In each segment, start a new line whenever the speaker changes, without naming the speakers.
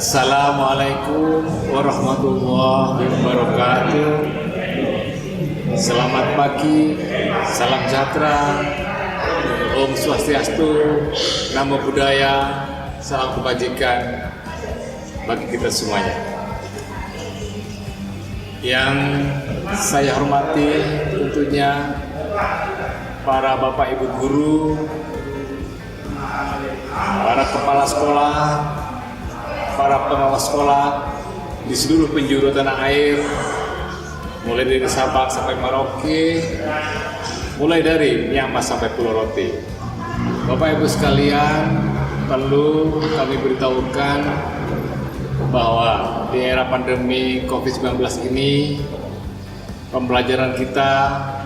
Assalamualaikum warahmatullahi wabarakatuh. Selamat pagi, salam sejahtera, Om Swastiastu, Namo Buddhaya, salam kebajikan bagi kita semuanya. Yang saya hormati tentunya para Bapak Ibu guru, para kepala sekolah, para pengawas sekolah di seluruh penjuru tanah air, mulai dari Sabang sampai Merauke, mulai dari Myanmar sampai Pulau Rote. Bapak Ibu sekalian, perlu kami beritahukan bahwa di era pandemi COVID-19 ini, pembelajaran kita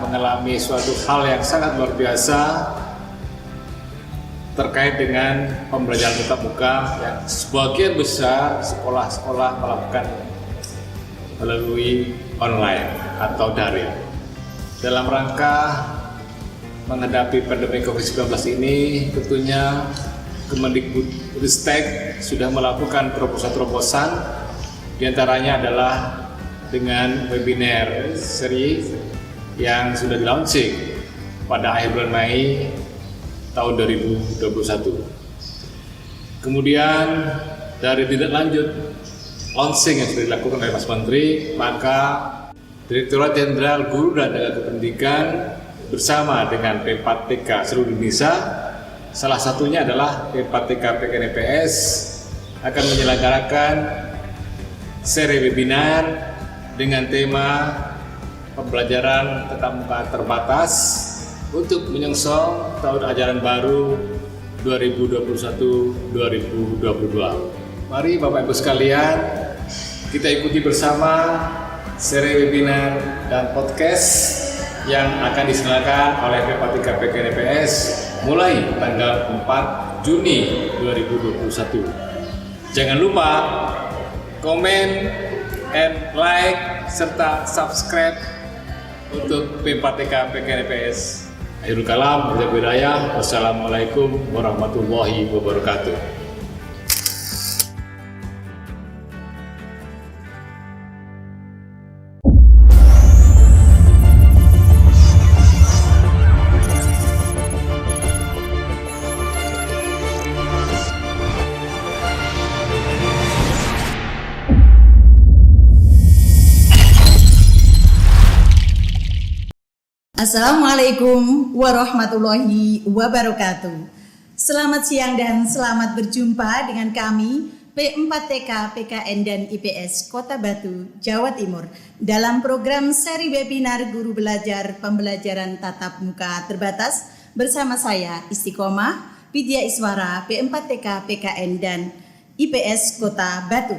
mengalami suatu hal yang sangat luar biasa terkait dengan pembelajaran tatap muka yang sebagian besar sekolah-sekolah melakukan melalui online atau daring. Dalam rangka menghadapi pandemi COVID-19 ini, tentunya Kemendikbudristek sudah melakukan terobosan-terobosan, diantaranya adalah dengan webinar seri yang sudah di-launching pada akhir bulan Mei tahun 2021. Kemudian dari tindak lanjut launching yang sudah dilakukan oleh Mas Menteri, maka Direktorat Jenderal Guru dan Tenaga Kependidikan bersama dengan P4TK seluruh Indonesia, salah satunya adalah P4TK PKNPS, akan menyelenggarakan seri webinar dengan tema pembelajaran tatap muka terbatas untuk menyongsong tahun ajaran baru 2021-2022. Mari Bapak Ibu sekalian, kita ikuti bersama seri webinar dan podcast yang akan diselenggarakan oleh P4TK PKNPS mulai tanggal 4 Juni 2021. Jangan lupa komen, like, serta subscribe untuk P4TK PKNPS. Akhirul kalam, wassalamualaikum warahmatullahi wabarakatuh.
Assalamualaikum warahmatullahi wabarakatuh. Selamat siang dan selamat berjumpa dengan kami P4TK PKN dan IPS Kota Batu, Jawa Timur dalam program seri webinar Guru Belajar Pembelajaran Tatap Muka Terbatas bersama saya Istiqomah Widya Iswara P4TK PKN dan IPS Kota Batu.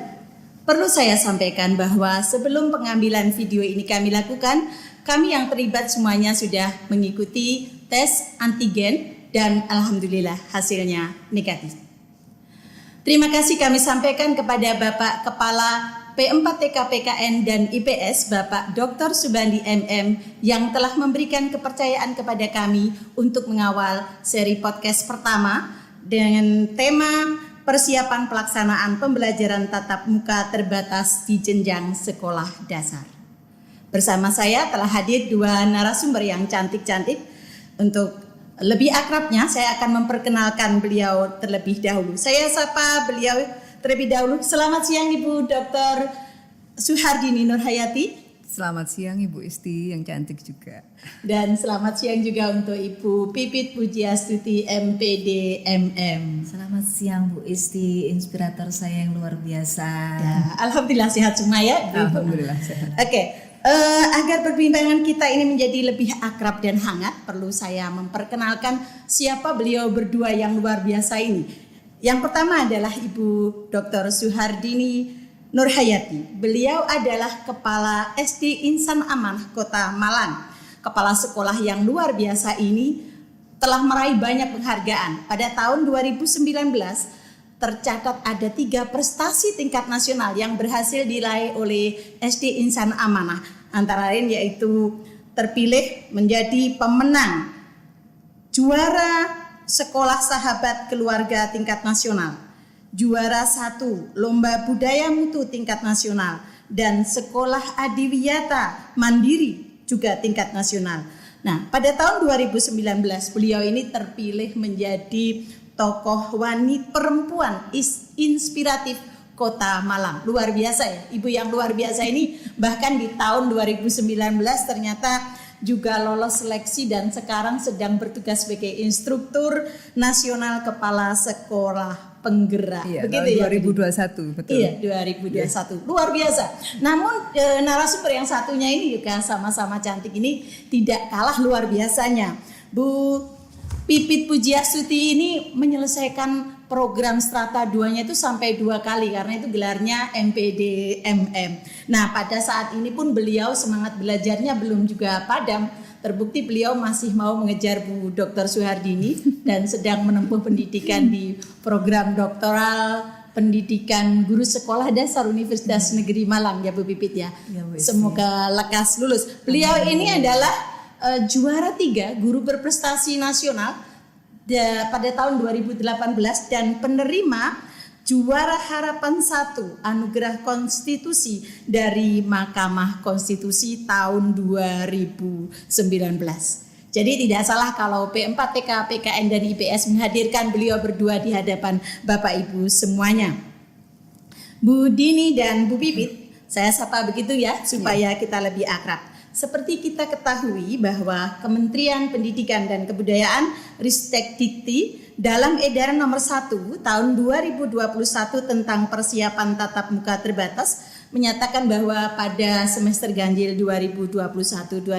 Perlu saya sampaikan bahwa sebelum pengambilan video ini kami lakukan, kami yang terlibat semuanya sudah mengikuti tes antigen dan alhamdulillah hasilnya negatif. Terima kasih kami sampaikan kepada Bapak Kepala P4TK PKN dan IPS Bapak Dr. Subandi MM yang telah memberikan kepercayaan kepada kami untuk mengawal seri podcast pertama dengan tema persiapan pelaksanaan pembelajaran tatap muka terbatas di jenjang sekolah dasar. Bersama saya telah hadir dua narasumber yang cantik-cantik. Untuk lebih akrabnya saya akan memperkenalkan beliau terlebih dahulu. Saya sapa beliau terlebih dahulu. Selamat siang Ibu Dr. Suhardini Nurhayati.
Selamat siang Ibu Isti yang cantik juga.
Dan selamat siang juga untuk Ibu Pipit Pujiastuti MPD MM.
Selamat siang Bu Isti, inspirator saya yang luar biasa.
Ya, alhamdulillah sehat semua ya.
Alhamdulillah sehat.
Oke. Agar perbincangan kita ini menjadi lebih akrab dan hangat, perlu saya memperkenalkan siapa beliau berdua yang luar biasa ini. Yang pertama adalah Ibu Dr. Suhardini Nurhayati. Beliau adalah Kepala SD Insan Amanah Kota Malang. Kepala sekolah yang luar biasa ini telah meraih banyak penghargaan. Pada tahun 2019 tercatat ada 3 prestasi tingkat nasional yang berhasil diraih oleh SD Insan Amanah. Antara lain yaitu terpilih menjadi pemenang juara Sekolah Sahabat Keluarga tingkat nasional. juara 1 Lomba Budaya Mutu tingkat nasional, dan Sekolah Adiwiyata Mandiri juga tingkat nasional. Nah, pada tahun 2019 beliau ini terpilih menjadi tokoh wanita perempuan inspiratif Kota Malang. Luar biasa ya, ibu yang luar biasa ini bahkan di tahun 2019 ternyata juga lolos seleksi dan sekarang sedang bertugas sebagai instruktur nasional kepala sekolah penggerak.
Iya,
begitu
tahun
ya?
2021, betul.
Iya, 2021. Luar biasa. Namun narasumber yang satunya ini juga sama-sama cantik ini tidak kalah luar biasanya. Bu Pipit Pujiastuti ini menyelesaikan program strata 2-nya itu sampai 2 kali karena itu gelarnya MPDMM. Nah, pada saat ini pun beliau semangat belajarnya belum juga padam. Terbukti beliau masih mau mengejar Bu Dr. Suhardini dan sedang menempuh pendidikan di program doktoral pendidikan guru sekolah dasar Universitas Negeri Malang ya Bu Pipit ya. Semoga lekas lulus. Beliau ini adalah juara 3 guru berprestasi nasional pada tahun 2018 dan penerima juara harapan 1 anugerah konstitusi dari Mahkamah Konstitusi tahun 2019. Jadi tidak salah kalau P4TK, PKN dan IPS menghadirkan beliau berdua di hadapan Bapak Ibu semuanya. Bu Dini dan Bu Pipit, saya sapa begitu ya supaya kita lebih akrab. Seperti kita ketahui bahwa Kementerian Pendidikan dan Kebudayaan Ristekdikti dalam edaran nomor 1 tahun 2021 tentang persiapan tatap muka terbatas menyatakan bahwa pada semester ganjil 2021-2022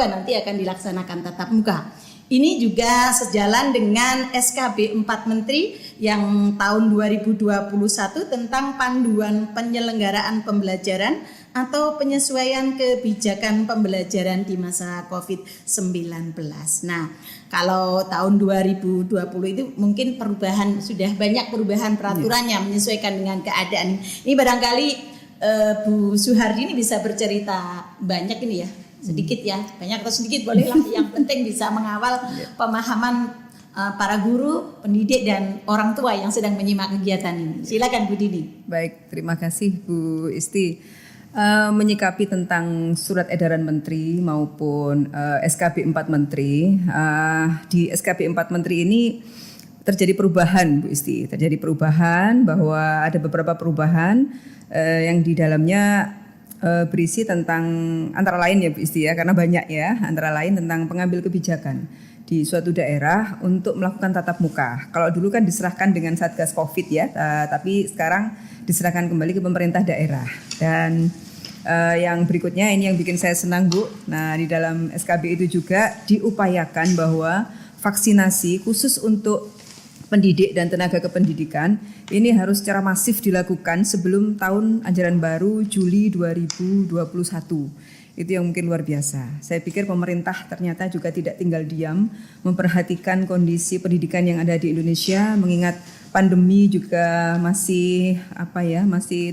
nanti akan dilaksanakan tatap muka. Ini juga sejalan dengan SKB 4 Menteri yang tahun 2021 tentang panduan penyelenggaraan pembelajaran atau penyesuaian kebijakan pembelajaran di masa COVID-19. Nah, kalau tahun 2020 itu mungkin sudah banyak perubahan peraturannya menyesuaikan dengan keadaan. Ini barangkali Bu Suhardini bisa bercerita banyak ini ya. Sedikit ya, banyak atau sedikit bolehlah, yang penting bisa mengawal pemahaman para guru, pendidik dan orang tua yang sedang menyimak kegiatan ini. Silakan Bu Dini.
Baik, terima kasih Bu Isti. Menyikapi tentang surat edaran menteri maupun SKB 4 menteri, di SKB 4 menteri ini terjadi perubahan Bu Isti, terjadi perubahan bahwa ada beberapa perubahan yang di dalamnya berisi tentang antara lain ya Bu Isti ya, karena banyak ya, antara lain tentang pengambil kebijakan di suatu daerah untuk melakukan tatap muka. Kalau dulu kan diserahkan dengan Satgas Covid ya, tapi sekarang diserahkan kembali ke pemerintah daerah. Dan yang berikutnya ini yang bikin saya senang Bu. Nah, di dalam SKB itu juga diupayakan bahwa vaksinasi khusus untuk pendidik dan tenaga kependidikan ini harus secara masif dilakukan sebelum tahun ajaran baru Juli 2021. Itu yang mungkin luar biasa. Saya pikir pemerintah ternyata juga tidak tinggal diam memperhatikan kondisi pendidikan yang ada di Indonesia, mengingat pandemi juga masih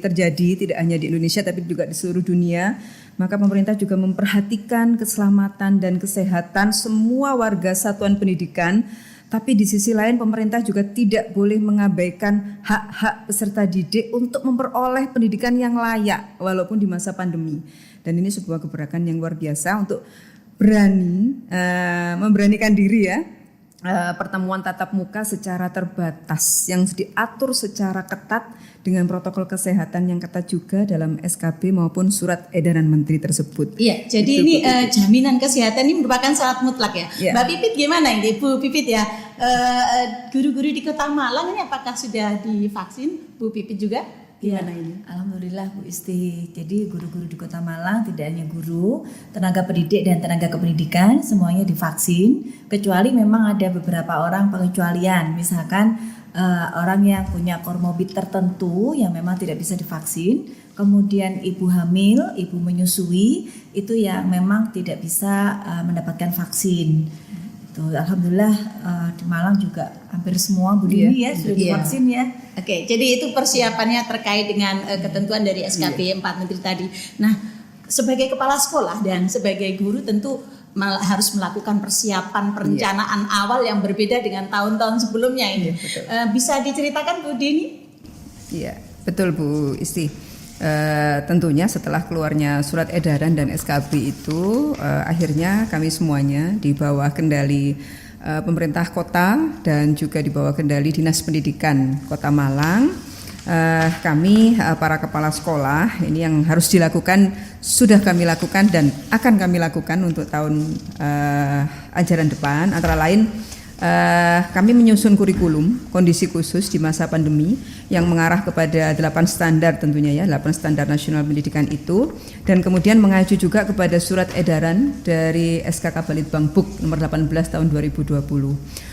terjadi tidak hanya di Indonesia tapi juga di seluruh dunia. Maka pemerintah juga memperhatikan keselamatan dan kesehatan semua warga satuan pendidikan. Tapi di sisi lain pemerintah juga tidak boleh mengabaikan hak-hak peserta didik untuk memperoleh pendidikan yang layak walaupun di masa pandemi. Dan ini sebuah gebrakan yang luar biasa untuk memberanikan diri ya. Pertemuan tatap muka secara terbatas yang diatur secara ketat dengan protokol kesehatan yang ketat juga dalam SKB maupun surat edaran menteri tersebut.
Iya, jadi itu, ini jaminan kesehatan ini merupakan syarat mutlak ya. Ya. Mbak Pipit gimana ini Bu Pipit ya? Guru-guru di Kota Malang ini apakah sudah divaksin? Bu Pipit juga? Gimana ini?
Alhamdulillah Bu Isti. Jadi guru-guru di Kota Malang tidak hanya guru, tenaga pendidik dan tenaga kependidikan semuanya divaksin. Kecuali memang ada beberapa orang pengecualian, misalkan orang yang punya komorbid tertentu yang memang tidak bisa divaksin. Kemudian ibu hamil, ibu menyusui itu yang memang tidak bisa mendapatkan vaksin. Alhamdulillah di Malang juga hampir semua Bu Dini ya sudah divaksin ya.
Oke, jadi itu persiapannya terkait dengan ketentuan dari SKB 4 Menteri tadi. Nah, sebagai kepala sekolah dan sebagai guru tentu harus melakukan persiapan perencanaan awal yang berbeda dengan tahun-tahun sebelumnya ini. Bisa diceritakan Bu Dini?
Iya, betul Bu Isti. Tentunya setelah keluarnya surat edaran dan SKB itu akhirnya kami semuanya di bawah kendali pemerintah kota dan juga di bawah kendali Dinas Pendidikan Kota Malang, kami para kepala sekolah ini yang harus dilakukan sudah kami lakukan dan akan kami lakukan untuk tahun ajaran depan, antara lain kami menyusun kurikulum kondisi khusus di masa pandemi yang mengarah kepada 8 standar tentunya 8 standar nasional pendidikan itu, dan kemudian mengacu juga kepada surat edaran dari SKK Balitbangpuk nomor 18 tahun 2020.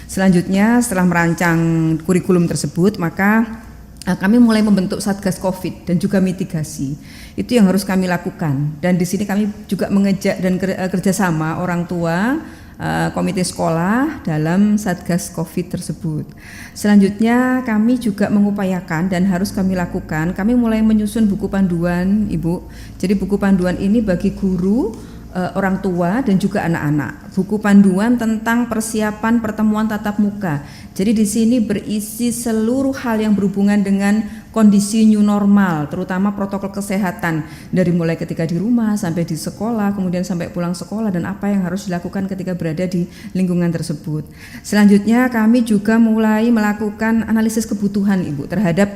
Selanjutnya setelah merancang kurikulum tersebut, maka kami mulai membentuk Satgas Covid dan juga mitigasi. Itu yang harus kami lakukan. Dan di sini kami juga mengejak dan kerjasama orang tua, komite sekolah dalam Satgas Covid tersebut. Selanjutnya kami juga mengupayakan dan harus kami lakukan, kami mulai menyusun buku panduan, Ibu. Jadi buku panduan ini bagi guru, orang tua dan juga anak-anak. Buku panduan tentang persiapan pertemuan tatap muka. Jadi di sini berisi seluruh hal yang berhubungan dengan kondisi new normal, terutama protokol kesehatan dari mulai ketika di rumah sampai di sekolah, kemudian sampai pulang sekolah dan apa yang harus dilakukan ketika berada di lingkungan tersebut. Selanjutnya kami juga mulai melakukan analisis kebutuhan Ibu terhadap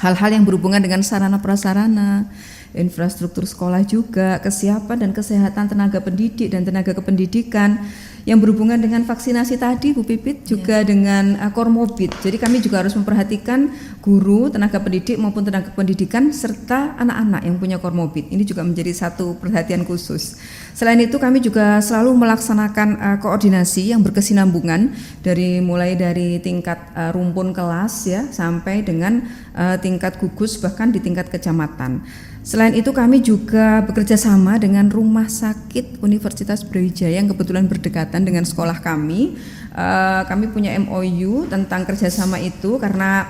hal-hal yang berhubungan dengan sarana prasarana, infrastruktur sekolah juga, kesiapan dan kesehatan tenaga pendidik dan tenaga kependidikan yang berhubungan dengan vaksinasi tadi Bu Pipit, juga dengan komorbid. Jadi kami juga harus memperhatikan guru, tenaga pendidik maupun tenaga pendidikan serta anak-anak yang punya komorbid. Ini juga menjadi satu perhatian khusus. Selain itu kami juga selalu melaksanakan koordinasi yang berkesinambungan mulai dari tingkat rumpun kelas sampai dengan tingkat gugus bahkan di tingkat kecamatan. Selain itu kami juga bekerja sama dengan Rumah Sakit Universitas Brawijaya yang kebetulan berdekatan dengan sekolah kami. Kami punya MOU tentang kerjasama itu karena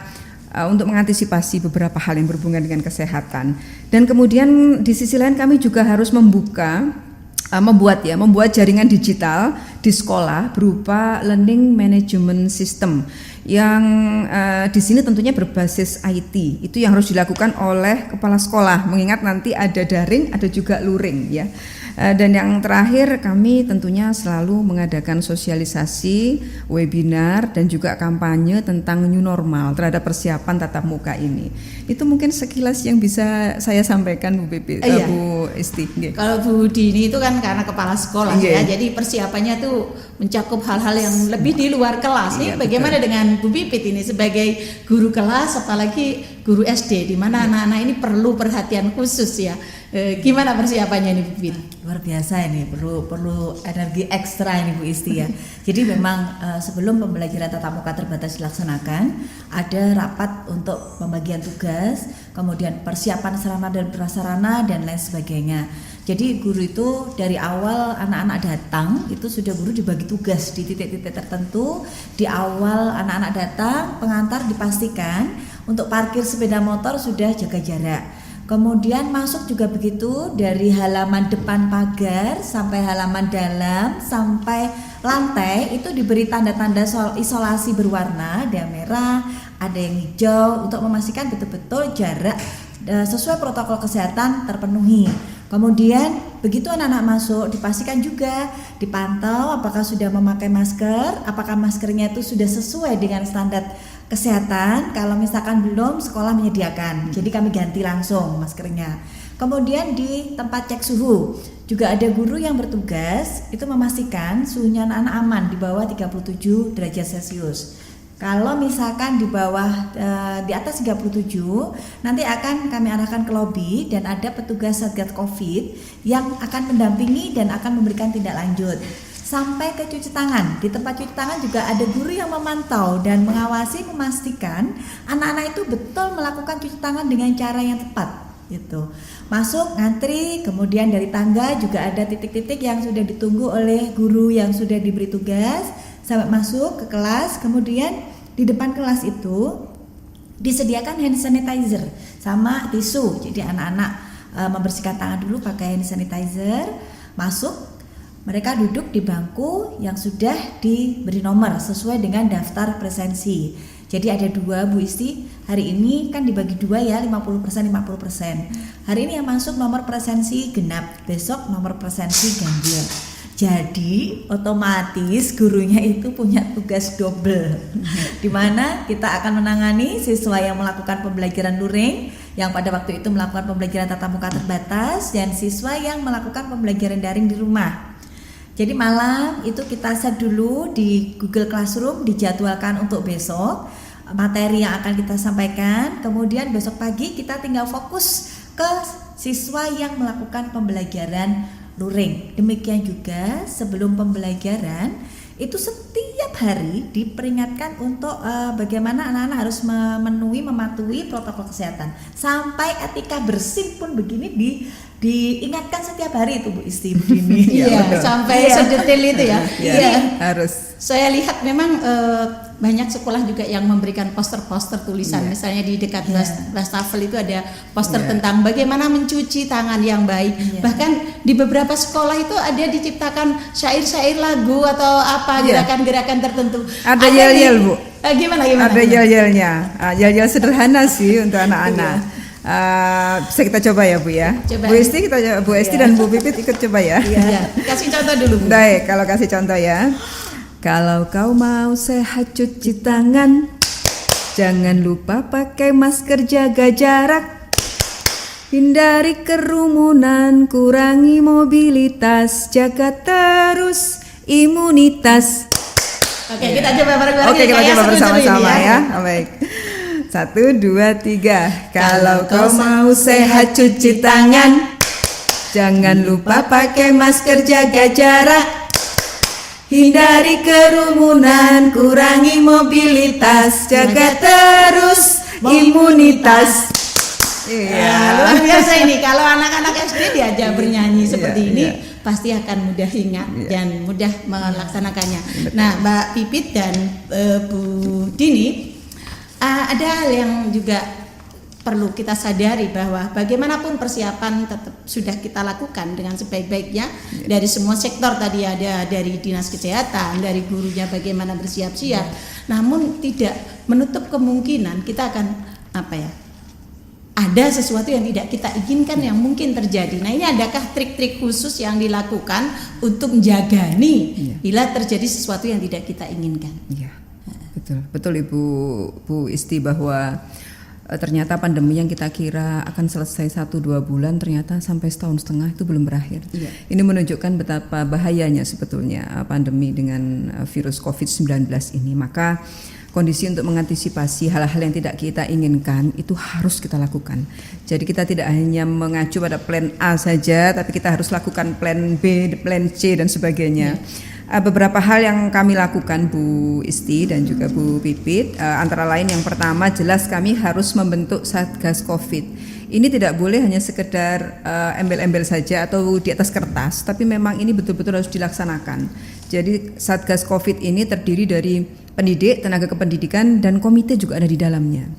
untuk mengantisipasi beberapa hal yang berhubungan dengan kesehatan. Dan kemudian di sisi lain kami juga harus membuat jaringan digital di sekolah berupa learning management system yang di sini tentunya berbasis IT. Itu yang harus dilakukan oleh kepala sekolah, mengingat nanti ada daring, ada juga luring Dan yang terakhir kami tentunya selalu mengadakan sosialisasi, webinar dan juga kampanye tentang new normal terhadap persiapan tatap muka ini. Itu mungkin sekilas yang bisa saya sampaikan Bu Pipi, Bu Isti.
Kalau Bu Dini itu kan karena kepala sekolah jadi persiapannya tuh mencakup hal-hal yang lebih di luar kelas. Nih bagaimana dengan Bu Pipit ini sebagai guru kelas, apalagi guru SD di mana anak-anak ini perlu perhatian khusus gimana persiapannya ini Bu Pipit?
Luar biasa ini, perlu energi ekstra ini Bu Isti Jadi memang sebelum pembelajaran tatap muka terbatas dilaksanakan, ada rapat untuk pembagian tugas, kemudian persiapan sarana dan prasarana dan lain sebagainya. Jadi guru itu dari awal anak-anak datang itu sudah guru dibagi tugas di titik-titik tertentu. Di awal anak-anak datang, pengantar dipastikan untuk parkir sepeda motor sudah jaga jarak. Kemudian masuk juga begitu, dari halaman depan pagar sampai halaman dalam sampai lantai itu diberi tanda-tanda isolasi berwarna, ada yang merah, ada yang hijau untuk memastikan betul-betul jarak sesuai protokol kesehatan terpenuhi. Kemudian begitu anak-anak masuk dipastikan juga dipantau apakah sudah memakai masker, apakah maskernya itu sudah sesuai dengan standar kesehatan. Kalau misalkan belum, sekolah menyediakan, jadi kami ganti langsung maskernya. Kemudian di tempat cek suhu juga ada guru yang bertugas itu memastikan suhunya anak-anak aman di bawah 37 derajat Celcius. Kalau misalkan di bawah di atas 37 nanti akan kami arahkan ke lobi dan ada petugas Satgas Covid yang akan mendampingi dan akan memberikan tindak lanjut. Sampai ke cuci tangan. Di tempat cuci tangan juga ada guru yang memantau dan mengawasi, memastikan anak-anak itu betul melakukan cuci tangan dengan cara yang tepat gitu. Masuk ngantri, kemudian dari tangga juga ada titik-titik yang sudah ditunggu oleh guru yang sudah diberi tugas sampai masuk ke kelas. Kemudian di depan kelas itu disediakan hand sanitizer sama tisu. Jadi anak-anak membersihkan tangan dulu pakai hand sanitizer, masuk. Mereka duduk di bangku yang sudah diberi nomor sesuai dengan daftar presensi. Jadi ada 2 Bu Isti, hari ini kan dibagi 2 ya, 50% 50%. Hari ini yang masuk nomor presensi genap, besok nomor presensi ganjil. Jadi otomatis gurunya itu punya tugas double, di mana kita akan menangani siswa yang melakukan pembelajaran luring, yang pada waktu itu melakukan pembelajaran tatap muka terbatas, dan siswa yang melakukan pembelajaran daring di rumah. Jadi malam itu kita set dulu di Google Classroom, dijadwalkan untuk besok materi yang akan kita sampaikan. Kemudian besok pagi kita tinggal fokus ke siswa yang melakukan pembelajaran luring. Demikian juga sebelum pembelajaran itu setiap hari diperingatkan untuk bagaimana anak-anak harus mematuhi protokol kesehatan. Sampai etika bersih pun begini diingatkan setiap hari itu Bu Isti begini.
Iya, sampai sedetail itu ya.
Iya, harus.
Saya lihat memang banyak sekolah juga yang memberikan poster-poster tulisan, misalnya di dekat wastafel itu ada poster tentang bagaimana mencuci tangan yang baik. Bahkan di beberapa sekolah itu ada diciptakan syair-syair lagu atau apa gerakan-gerakan tertentu.
Ada yel-yel Bu.
Gimana?
Ada yel-yelnya. Yel-yel sederhana sih untuk anak-anak. Bisa kita coba ya Bu ya.
Coba.
Bu Isti Bu Isti dan Bu Pipit ikut coba ya.
Iya. Kasih contoh dulu Bu.
Baik, kalau kasih contoh ya. Kalau kau mau sehat cuci tangan, jangan lupa pakai masker, jaga jarak, hindari kerumunan, kurangi mobilitas, jaga terus imunitas.
Oke, kita coba bareng-bareng.
Oke, kita
ya,
coba bersama-sama
ini
ya. Baik. 1, 2, 3. Kalau kau mau sehat cuci tangan, jangan lupa pakai masker, jaga jarak, hindari kerumunan, kurangi mobilitas, jaga terus imunitas.
Ya, luar biasa ini. Kalau anak-anak SD diajak bernyanyi seperti ini, pasti akan mudah ingat dan mudah melaksanakannya. Nah, Mbak Pipit dan Bu Dini, ada hal yang juga perlu kita sadari bahwa bagaimanapun persiapan tetap sudah kita lakukan dengan sebaik-baiknya dari semua sektor. Tadi ada dari dinas kesehatan, dari gurunya bagaimana bersiap-siap. Namun tidak menutup kemungkinan kita akan ada sesuatu yang tidak kita inginkan yang mungkin terjadi. Nah, ini adakah trik-trik khusus yang dilakukan untuk menjaga bila terjadi sesuatu yang tidak kita inginkan?
Iya, betul Ibu Isti, bahwa ternyata pandemi yang kita kira akan selesai 1-2 bulan ternyata sampai 1,5 tahun itu belum berakhir. Ini menunjukkan betapa bahayanya sebetulnya pandemi dengan virus COVID-19 ini. Maka kondisi untuk mengantisipasi hal-hal yang tidak kita inginkan itu harus kita lakukan. Jadi kita tidak hanya mengacu pada plan A saja, tapi kita harus lakukan plan B, plan C dan sebagainya. Beberapa hal yang kami lakukan Bu Isti dan juga Bu Pipit, antara lain yang pertama jelas kami harus membentuk Satgas Covid. Ini tidak boleh hanya sekedar embel-embel saja atau di atas kertas, tapi memang ini betul-betul harus dilaksanakan. Jadi Satgas Covid ini terdiri dari pendidik, tenaga kependidikan, dan komite juga ada di dalamnya.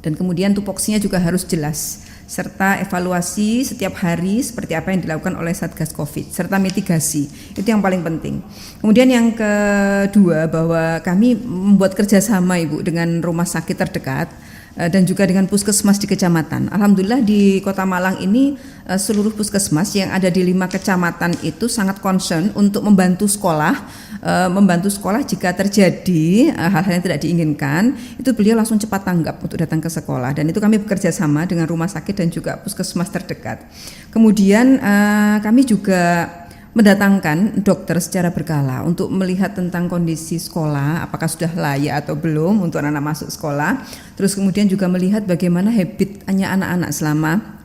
Dan kemudian tupoksinya juga harus jelas, serta evaluasi setiap hari seperti apa yang dilakukan oleh Satgas Covid, serta mitigasi. Itu yang paling penting. Kemudian yang kedua, bahwa kami membuat kerjasama Ibu dengan rumah sakit terdekat dan juga dengan puskesmas di kecamatan. Alhamdulillah di Kota Malang ini seluruh puskesmas yang ada di 5 kecamatan itu sangat concern untuk membantu sekolah jika terjadi hal-hal yang tidak diinginkan. Itu beliau langsung cepat tanggap untuk datang ke sekolah, dan itu kami bekerja sama dengan rumah sakit dan juga puskesmas terdekat. Kemudian kami juga mendatangkan dokter secara berkala untuk melihat tentang kondisi sekolah, apakah sudah layak atau belum untuk anak-anak masuk sekolah. Terus kemudian juga melihat bagaimana habitnya anak-anak selama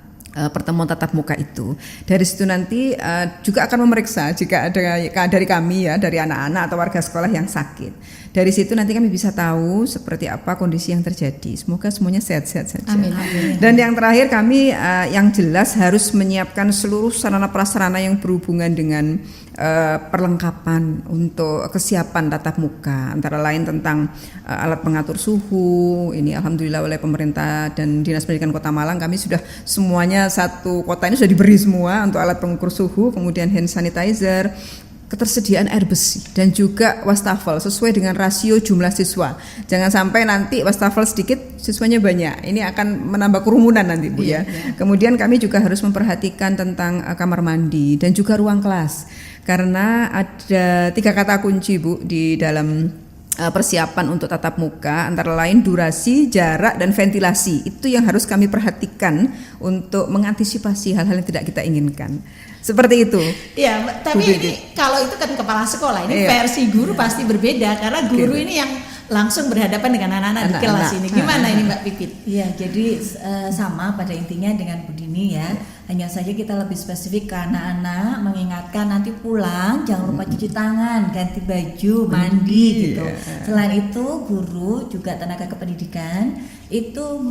pertemuan tatap muka itu. Dari situ nanti juga akan memeriksa jika ada dari kami ya, dari anak-anak atau warga sekolah yang sakit. Dari situ nanti kami bisa tahu seperti apa kondisi yang terjadi. Semoga semuanya sehat-sehat saja.
Amin.
Dan yang terakhir kami yang jelas harus menyiapkan seluruh sarana prasarana yang berhubungan dengan perlengkapan untuk kesiapan tatap muka, antara lain tentang alat pengatur suhu. Ini alhamdulillah oleh pemerintah dan Dinas Pendidikan Kota Malang kami sudah semuanya, satu kota ini sudah diberi semua untuk alat pengukur suhu, kemudian hand sanitizer, ketersediaan air bersih dan juga wastafel sesuai dengan rasio jumlah siswa. Jangan sampai nanti wastafel sedikit siswanya banyak. Ini akan menambah kerumunan nanti Bu ya. Kemudian kami juga harus memperhatikan tentang kamar mandi dan juga ruang kelas. Karena ada 3 kata kunci Bu di dalam persiapan untuk tatap muka, antara lain durasi, jarak, dan ventilasi. Itu yang harus kami perhatikan untuk mengantisipasi hal-hal yang tidak kita inginkan. Seperti itu.
Iya, tapi ini kalau itu kan kepala sekolah, ini versi guru pasti berbeda karena guru ini yang langsung berhadapan dengan anak-anak di kelas ini. Gimana ini Mbak Pipit?
Iya, jadi sama pada intinya dengan Bu Dini ya. Hanya saja kita lebih spesifik ke anak-anak, mengingatkan nanti pulang jangan lupa cuci tangan, ganti baju, mandi gitu. Selain itu guru juga tenaga kependidikan itu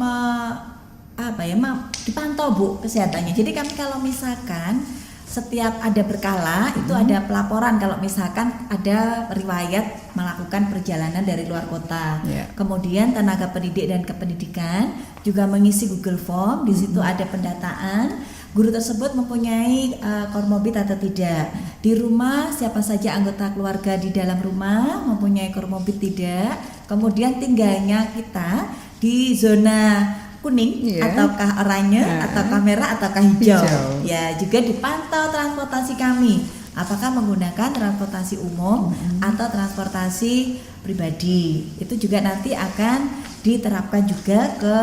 dipantau Bu kesehatannya. Jadi kami kalau misalkan setiap ada berkala itu ada pelaporan kalau misalkan ada riwayat melakukan perjalanan dari luar kota. Kemudian tenaga pendidik dan kependidikan juga mengisi Google Form, di situ ada pendataan guru tersebut mempunyai komorbid atau tidak. Di rumah siapa saja anggota keluarga di dalam rumah mempunyai komorbid tidak. Kemudian tinggalnya kita di zona kuning ataukah oranye ataukah merah ataukah hijau. Ya, juga dipantau transportasi kami. Apakah menggunakan transportasi umum atau transportasi pribadi. Itu juga nanti akan diterapkan juga ke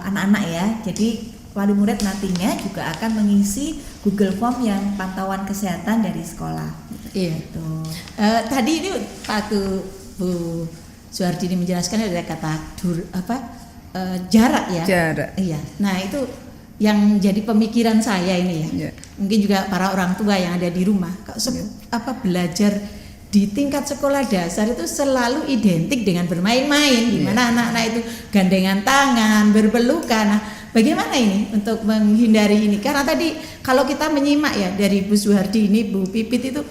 anak-anak ya. Jadi wali murid nantinya juga akan mengisi Google Form yang pantauan kesehatan dari sekolah.
Iya. Tadi ini waktu Bu Suhardini menjelaskan ada kata jarak ya.
Jarak.
Iya. Nah itu yang jadi pemikiran saya ini ya. Mungkin juga para orang tua yang ada di rumah. Belajar di tingkat sekolah dasar itu selalu identik dengan bermain-main, di mana anak-anak itu gandengan tangan, berpelukan. Nah, bagaimana ini untuk menghindari ini? Karena tadi kalau kita menyimak ya dari Bu Suhardini, Bu Pipit itu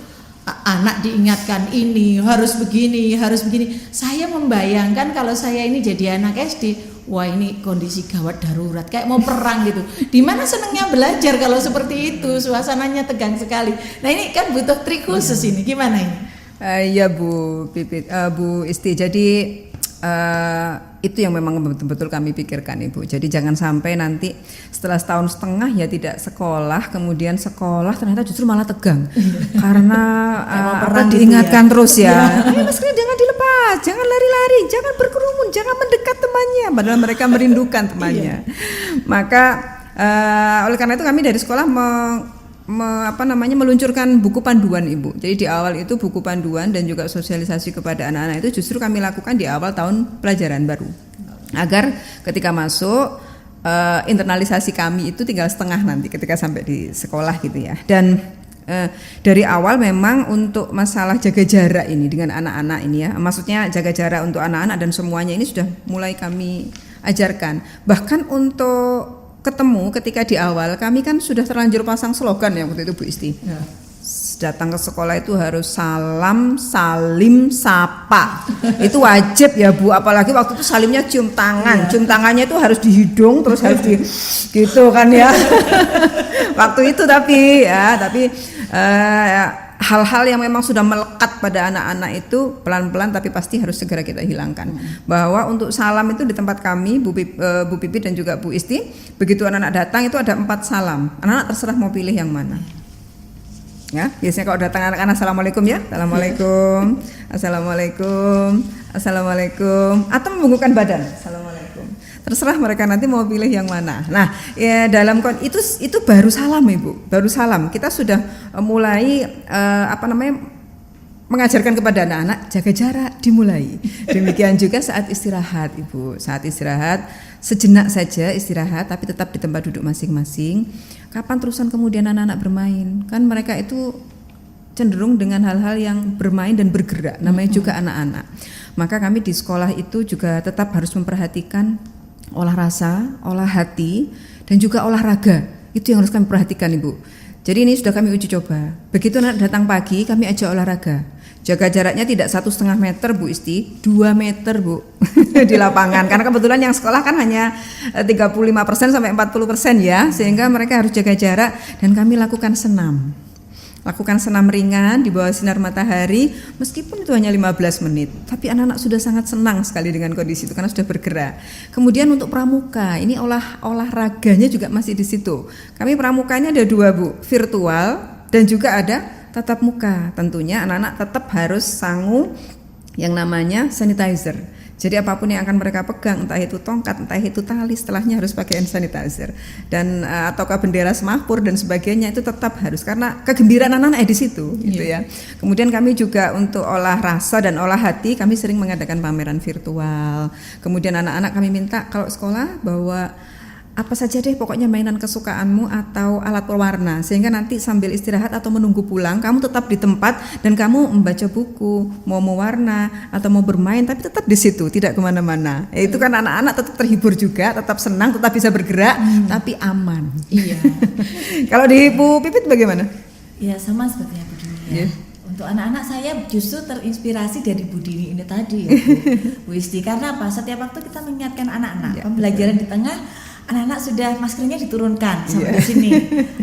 anak diingatkan ini harus begini, harus begini. Saya membayangkan kalau saya ini jadi anak SD, wah ini kondisi gawat darurat, kayak mau perang gitu. Di mana senangnya belajar kalau seperti itu, suasananya tegang sekali. Nah ini kan butuh trik khusus ini, gimana ini?
Ya Bu Pipit, Bu Isti. Jadi itu yang memang betul-betul kami pikirkan Ibu. Jadi jangan sampai nanti setelah setahun setengah ya tidak sekolah, kemudian sekolah ternyata justru malah tegang karena diingatkan terus ya. Maskernya jangan dilepas, jangan lari-lari, jangan berkerumun, jangan mendekat temannya, padahal mereka merindukan temannya. Maka oleh karena itu kami dari sekolah meluncurkan buku panduan Ibu. Jadi di awal itu buku panduan dan juga sosialisasi kepada anak-anak itu justru kami lakukan di awal tahun pelajaran baru. Agar ketika masuk internalisasi kami itu tinggal setengah nanti ketika sampai di sekolah gitu ya. Dan dari awal memang untuk masalah jaga jarak ini dengan anak-anak ini ya. Maksudnya jaga jarak untuk anak-anak dan semuanya ini sudah mulai kami ajarkan. Bahkan untuk ketemu ketika di awal kami kan sudah terlanjur pasang slogan ya waktu itu Bu Isti. Datang ke sekolah itu harus salam, salim, sapa. Itu wajib ya Bu, apalagi waktu itu salimnya cium tangan. Cium tangannya itu harus di hidung terus harus di gitu kan ya. Waktu itu tapi hal-hal yang memang sudah melekat pada anak-anak itu pelan-pelan tapi pasti harus segera kita hilangkan. Bahwa untuk salam itu di tempat kami Bu Pipi dan juga Bu Isti, begitu anak-anak datang itu ada 4 salam. Anak-anak terserah mau pilih yang mana. Ya, biasanya kalau datang anak-anak assalamualaikum ya, assalamualaikum, assalamualaikum, assalamualaikum, atau membungkukkan badan, assalamualaikum. Terserah mereka nanti mau pilih yang mana. Nah, ya dalam itu baru salam Ibu, baru salam. Kita sudah mulai mengajarkan kepada anak-anak jaga jarak dimulai. Demikian juga saat istirahat Ibu, saat istirahat sejenak saja istirahat tapi tetap di tempat duduk masing-masing. Kapan terusan kemudian anak-anak bermain? Kan mereka itu cenderung dengan hal-hal yang bermain dan bergerak, namanya juga anak-anak. Maka kami di sekolah itu juga tetap harus memperhatikan olah rasa, olah hati, dan juga olahraga. Itu yang harus kami perhatikan, Ibu. Jadi ini sudah kami uji coba. Begitu anak datang pagi, kami ajak olahraga. Jaga jaraknya tidak 1,5 meter Bu Isti, 2 meter Bu di lapangan. Karena kebetulan yang sekolah kan hanya 35% sampai 40% ya, sehingga mereka harus jaga jarak dan kami lakukan senam. Lakukan senam ringan di bawah sinar matahari, meskipun itu hanya 15 menit. Tapi anak-anak sudah sangat senang sekali dengan kondisi itu karena sudah bergerak. Kemudian untuk pramuka, ini olahraganya juga masih di situ. Kami pramukanya ada 2 Bu, virtual dan juga ada tatap muka. Tentunya anak-anak tetap harus sangu yang namanya sanitizer. Jadi apapun yang akan mereka pegang, entah itu tongkat, entah itu tali, setelahnya harus pakai hand sanitizer. Dan ataukah bendera semapur dan sebagainya itu tetap harus, karena kegembiraan anak-anak di situ, gitu ya. Kemudian kami juga untuk olah rasa dan olah hati, kami sering mengadakan pameran virtual. Kemudian anak-anak kami minta kalau sekolah bawa apa saja deh pokoknya mainan kesukaanmu atau alat pewarna, sehingga nanti sambil istirahat atau menunggu pulang kamu tetap di tempat dan kamu membaca buku, mau mewarna atau mau bermain tapi tetap di situ, tidak kemana-mana. Itu kan anak-anak tetap terhibur juga, tetap senang, tetap bisa bergerak tapi aman.
Iya.
Kalau di Bu Pipit bagaimana?
Ya sama sepertinya Bu Dini ya. Untuk anak-anak saya justru terinspirasi dari Bu Dini ini tadi ya Bu Isti. Karena apa? Setiap waktu kita mengingatkan anak-anak pembelajaran di tengah, anak-anak sudah maskernya diturunkan sampai di sini.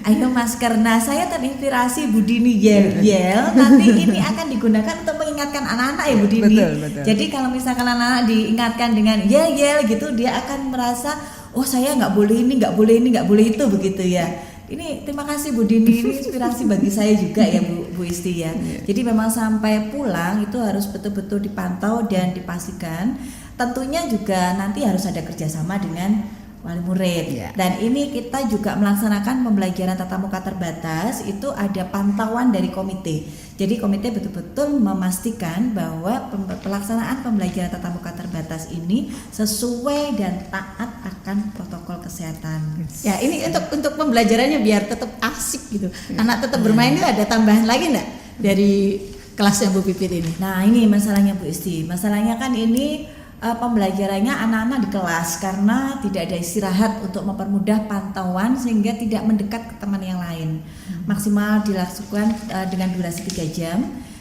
Ayo masker. Nah, saya terinspirasi Bu Dini yel-yel. Nanti ini akan digunakan untuk mengingatkan anak-anak ya Bu Dini.
Betul.
Jadi kalau misalkan anak-anak diingatkan dengan yel-yel gitu, dia akan merasa, oh saya nggak boleh ini, nggak boleh ini, nggak boleh itu, begitu ya. Ini terima kasih Bu Dini, ini inspirasi bagi saya juga ya Bu Isti ya. Jadi memang sampai pulang itu harus betul-betul dipantau dan dipastikan. Tentunya juga nanti harus ada kerjasama dengan wali murid. Dan ini kita juga melaksanakan pembelajaran tatap muka terbatas, itu ada pantauan dari komite. Jadi komite betul-betul memastikan bahwa pelaksanaan pembelajaran tatap muka terbatas ini sesuai dan taat akan protokol kesehatan.
Ya, ini untuk pembelajarannya biar tetap asik gitu. Anak tetap bermain itu ada tambahan lagi enggak dari kelasnya Bu Pipit ini?
Nah, ini masalahnya Bu Isti. Masalahnya kan ini pembelajarannya anak-anak di kelas karena tidak ada istirahat untuk mempermudah pantauan sehingga tidak mendekat ke teman yang lain. Maksimal dilakukan dengan durasi 3 jam.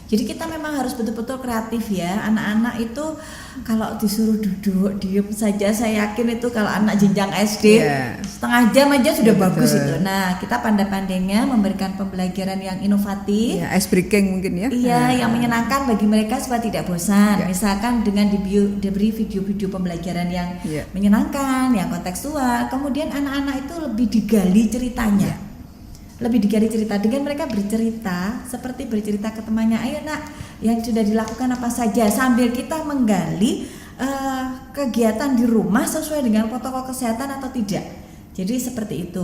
Jadi kita memang harus betul-betul kreatif ya. Anak-anak itu kalau disuruh duduk diem saja, saya yakin itu kalau anak jenjang SD setengah jam aja sudah bagus itu. Nah, kita pandai-pandainya memberikan pembelajaran yang inovatif,
ice breaking mungkin ya.
Iya, yang menyenangkan bagi mereka supaya tidak bosan. Misalkan dengan diberi video-video pembelajaran yang menyenangkan, yang kontekstual. Kemudian anak-anak itu lebih digali ceritanya. Lebih digali cerita, dengan mereka bercerita seperti bercerita ke temannya, ayo nak yang sudah dilakukan apa saja, sambil kita menggali kegiatan di rumah sesuai dengan protokol kesehatan atau tidak. Jadi seperti itu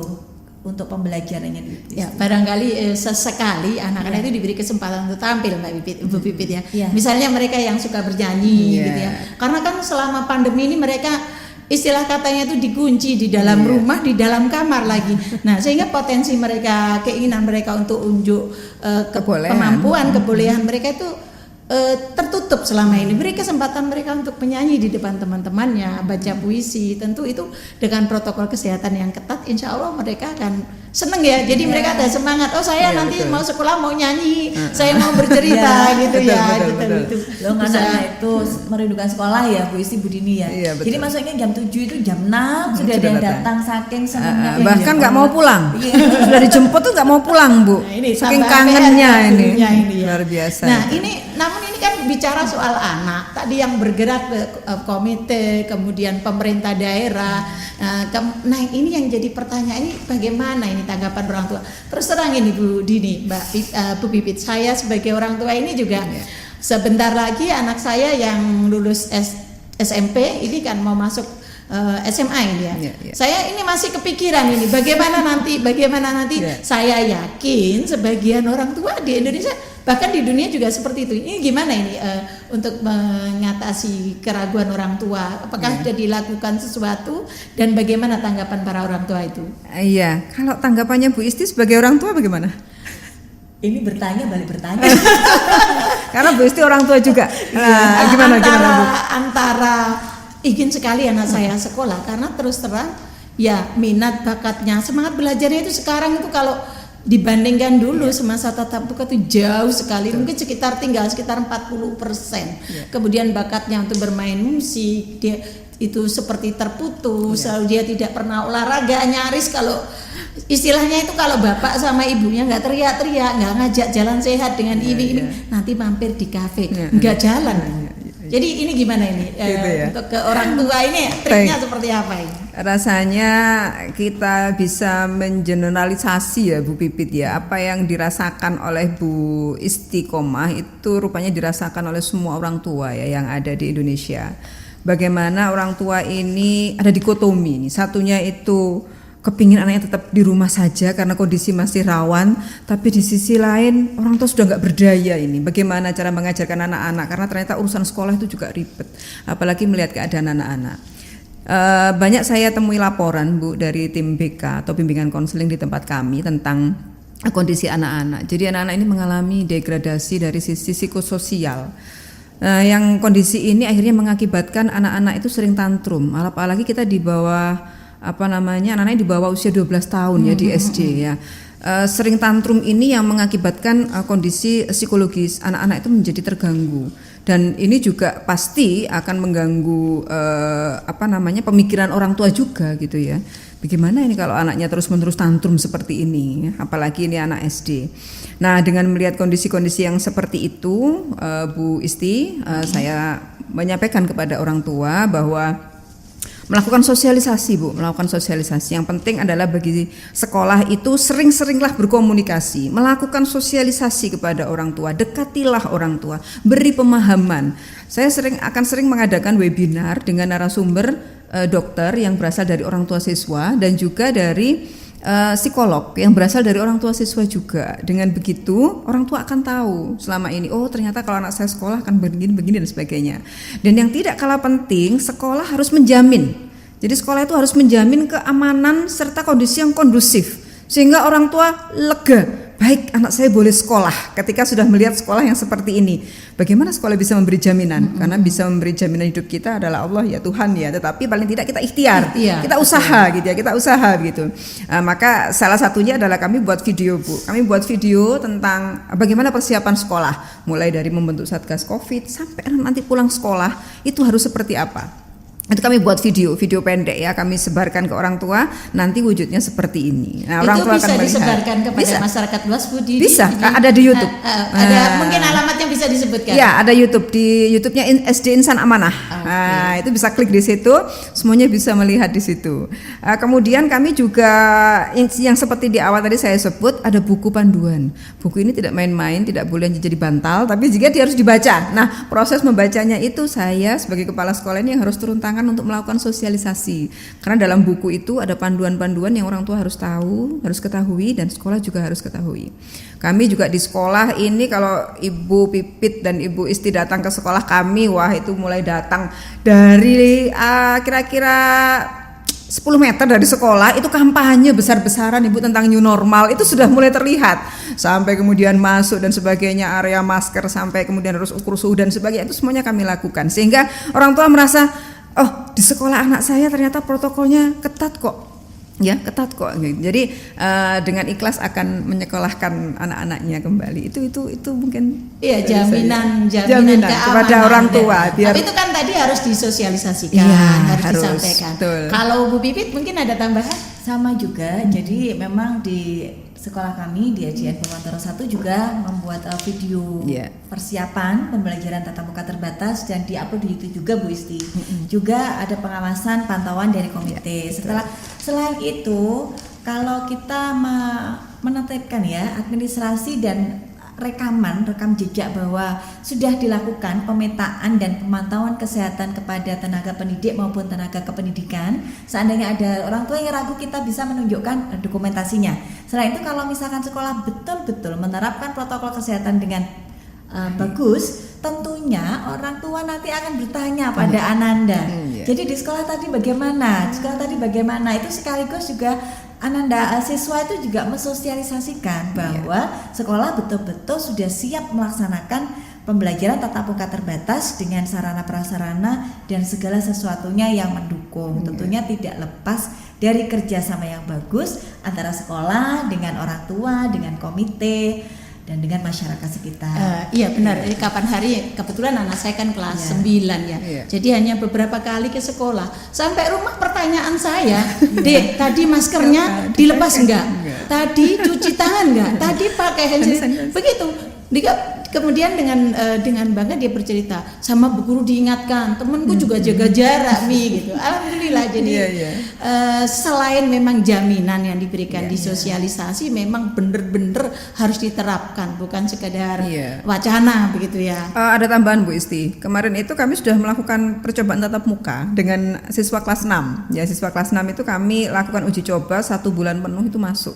untuk pembelajarannya.
Ya, barangkali sesekali anak-anak itu diberi kesempatan untuk tampil Bu Pipit ya. Misalnya mereka yang suka bernyanyi gitu ya. Karena kan selama pandemi ini mereka istilah katanya itu dikunci di dalam rumah, di dalam kamar lagi. Nah, sehingga potensi mereka, keinginan mereka untuk unjuk kemampuan, kebolehan mereka itu tertutup selama ini. Beri kesempatan mereka untuk menyanyi di depan teman-temannya, baca puisi. Tentu itu dengan protokol kesehatan yang ketat, insya Allah mereka akan seneng ya. Jadi mereka ada semangat. Oh, saya nanti mau sekolah mau nyanyi, saya mau bercerita gitu ya. Gitu.
Loh, anak itu merindukan sekolah ya Bu Isti, Bu Dini ya. Jadi masuknya jam 7 itu jam 6 sudah ada yang datang saking senangnya.
Bahkan nggak mau pulang. Sudah dijemput tuh nggak mau pulang Bu. Saking kangennya ini. Luar biasa.
Nah namun ini kan bicara soal anak. Tadi yang bergerak ke komite, kemudian pemerintah daerah. Nah ini yang jadi pertanyaan, ini bagaimana ini tanggapan orang tua? Terus terang ini Bu Dini, Bu Pipit, saya sebagai orang tua ini juga sebentar lagi anak saya yang lulus SMP ini kan mau masuk SMA ini ya. Saya ini masih kepikiran ini bagaimana nanti. Saya yakin sebagian orang tua di Indonesia bahkan di dunia juga seperti itu. Ini gimana ini untuk mengatasi keraguan orang tua? Apakah sudah dilakukan sesuatu dan bagaimana tanggapan para orang tua itu?
Iya, kalau tanggapannya Bu Isti sebagai orang tua bagaimana?
Ini bertanya balik bertanya.
Karena Bu Isti orang tua juga. Nah, gimana Bu?
Antara ingin sekali anak saya sekolah karena terus terang ya minat bakatnya semangat belajarnya itu sekarang itu kalau dibandingkan dulu semasa tatap muka itu jauh sekali. Mungkin tinggal sekitar 40%. Kemudian bakatnya untuk bermain musik dia itu seperti terputus. Lalu dia tidak pernah olahraga, nyaris kalau istilahnya itu kalau bapak sama ibunya nggak teriak-teriak, nggak ngajak jalan sehat dengan ini nanti mampir di kafe, nggak jalan. Jadi ini gimana ini untuk ke orang tua ini triknya seperti apa ini?
Rasanya kita bisa mengeneralisasi ya Bu Pipit ya, apa yang dirasakan oleh Bu Istiqomah itu rupanya dirasakan oleh semua orang tua ya yang ada di Indonesia. Bagaimana orang tua ini ada dikotomi nih, satunya itu kepingin anaknya tetap di rumah saja karena kondisi masih rawan, tapi di sisi lain orang tua sudah nggak berdaya ini. Bagaimana cara mengajarkan anak-anak karena ternyata urusan sekolah itu juga ribet, apalagi melihat keadaan anak-anak. Banyak saya temui laporan Bu dari tim BK atau bimbingan konseling di tempat kami tentang kondisi anak-anak. Jadi anak-anak ini mengalami degradasi dari sisi psikososial. Yang kondisi ini akhirnya mengakibatkan anak-anak itu sering tantrum, apalagi kita di bawah anak-anak di bawah usia 12 tahun ya di SD ya. Sering tantrum ini yang mengakibatkan kondisi psikologis anak-anak itu menjadi terganggu dan ini juga pasti akan mengganggu pemikiran orang tua juga gitu ya. Bagaimana ini kalau anaknya terus-menerus tantrum seperti ini, apalagi ini anak SD. Nah, dengan melihat kondisi-kondisi yang seperti itu, Bu Isti, saya menyampaikan kepada orang tua bahwa melakukan sosialisasi Bu, melakukan sosialisasi. Yang penting adalah bagi sekolah itu sering-seringlah berkomunikasi, melakukan sosialisasi kepada orang tua, dekatilah orang tua, beri pemahaman. Saya akan sering mengadakan webinar dengan narasumber dokter yang berasal dari orang tua siswa dan juga dari psikolog yang berasal dari orang tua siswa juga. Dengan begitu orang tua akan tahu selama ini, oh ternyata kalau anak saya sekolah akan begini dan sebagainya. Dan yang tidak kalah penting, sekolah harus menjamin. Jadi sekolah itu harus menjamin keamanan serta kondisi yang kondusif sehingga orang tua lega. Baik, anak saya boleh sekolah ketika sudah melihat sekolah yang seperti ini. Bagaimana sekolah bisa memberi jaminan? Karena bisa memberi jaminan hidup kita adalah Allah ya Tuhan ya. Tetapi paling tidak kita ikhtiar, kita usaha gitu ya, kita usaha gitu. Maka salah satunya adalah kami buat video Bu. Kami buat video tentang bagaimana persiapan sekolah, mulai dari membentuk satgas COVID sampai nanti pulang sekolah itu harus seperti apa. Itu kami buat video pendek ya, kami sebarkan ke orang tua, nanti wujudnya seperti ini. Nah, orang
itu
tua
bisa
akan
disebarkan kepada masyarakat luas Bu
bisa, ada di YouTube.
Ada mungkin alamatnya bisa disebutkan.
Ya, ada YouTube, di YouTube-nya SD Insan Amanah. Nah, itu bisa klik di situ, semuanya bisa melihat di situ. Kemudian kami juga yang seperti di awal tadi saya sebut, ada buku panduan. Buku ini tidak main-main, tidak boleh jadi bantal, tapi juga dia harus dibaca. Nah, proses membacanya itu saya sebagai kepala sekolah ini yang harus turun tangan untuk melakukan sosialisasi. Karena dalam buku itu ada panduan-panduan yang orang tua harus tahu, harus ketahui, dan sekolah juga harus ketahui. Kami juga di sekolah ini kalau Ibu Pipit dan Ibu Isti datang ke sekolah kami, wah itu mulai datang dari kira-kira 10 meter dari sekolah itu kampanye besar-besaran Ibu tentang new normal itu sudah mulai terlihat, sampai kemudian masuk dan sebagainya, area masker, sampai kemudian harus ukur suhu dan sebagainya, itu semuanya kami lakukan sehingga orang tua merasa, oh di sekolah anak saya ternyata protokolnya ketat kok. Ya ketat kok. Jadi dengan ikhlas akan menyekolahkan anak-anaknya kembali. Itu mungkin
jaminan
kepada orang tua.
Tapi itu kan tadi harus disosialisasikan, harus disampaikan. Betul. Kalau Bu Pipit mungkin ada tambahan?
Sama juga. Jadi memang di sekolah kami di AJN Pemantauan 1 juga membuat video persiapan pembelajaran tatap muka terbatas dan diupload di YouTube juga Bu Isti. Juga ada pengawasan pantauan dari komite. Selain itu, kalau kita menetapkan ya administrasi dan rekam jejak bahwa sudah dilakukan pemetaan dan pemantauan kesehatan kepada tenaga pendidik maupun tenaga kependidikan. Seandainya ada orang tua yang ragu, kita bisa menunjukkan dokumentasinya. Selain itu, kalau misalkan sekolah betul-betul menerapkan protokol kesehatan dengan bagus, tentunya orang tua nanti akan bertanya pada Ananda. Jadi di sekolah tadi bagaimana? Itu sekaligus juga Ananda siswa itu juga mensosialisasikan bahwa sekolah betul-betul sudah siap melaksanakan pembelajaran tatap muka terbatas dengan sarana prasarana dan segala sesuatunya yang mendukung. Tentunya tidak lepas dari kerjasama yang bagus antara sekolah dengan orang tua, dengan komite, dan dengan masyarakat sekitar.
Iya benar. Jadi kapan hari kebetulan anak saya kan kelas 9 ya. Jadi hanya beberapa kali ke sekolah. Sampai rumah pertanyaan saya, "Dek, tadi maskernya dilepas enggak? Tadi cuci tangan enggak? Tadi pakai hand sanitizer?" Begitu. Kemudian dengan bangga dia bercerita, sama bu guru diingatkan, temenku juga jaga jarak gitu. Alhamdulillah. Jadi selain memang jaminan yang diberikan di sosialisasi, memang benar-benar harus diterapkan, bukan sekadar wacana begitu ya.
Ada tambahan Bu Isti. Kemarin itu kami sudah melakukan percobaan tatap muka dengan siswa kelas 6. Ya, siswa kelas 6 itu kami lakukan uji coba 1 bulan penuh itu masuk.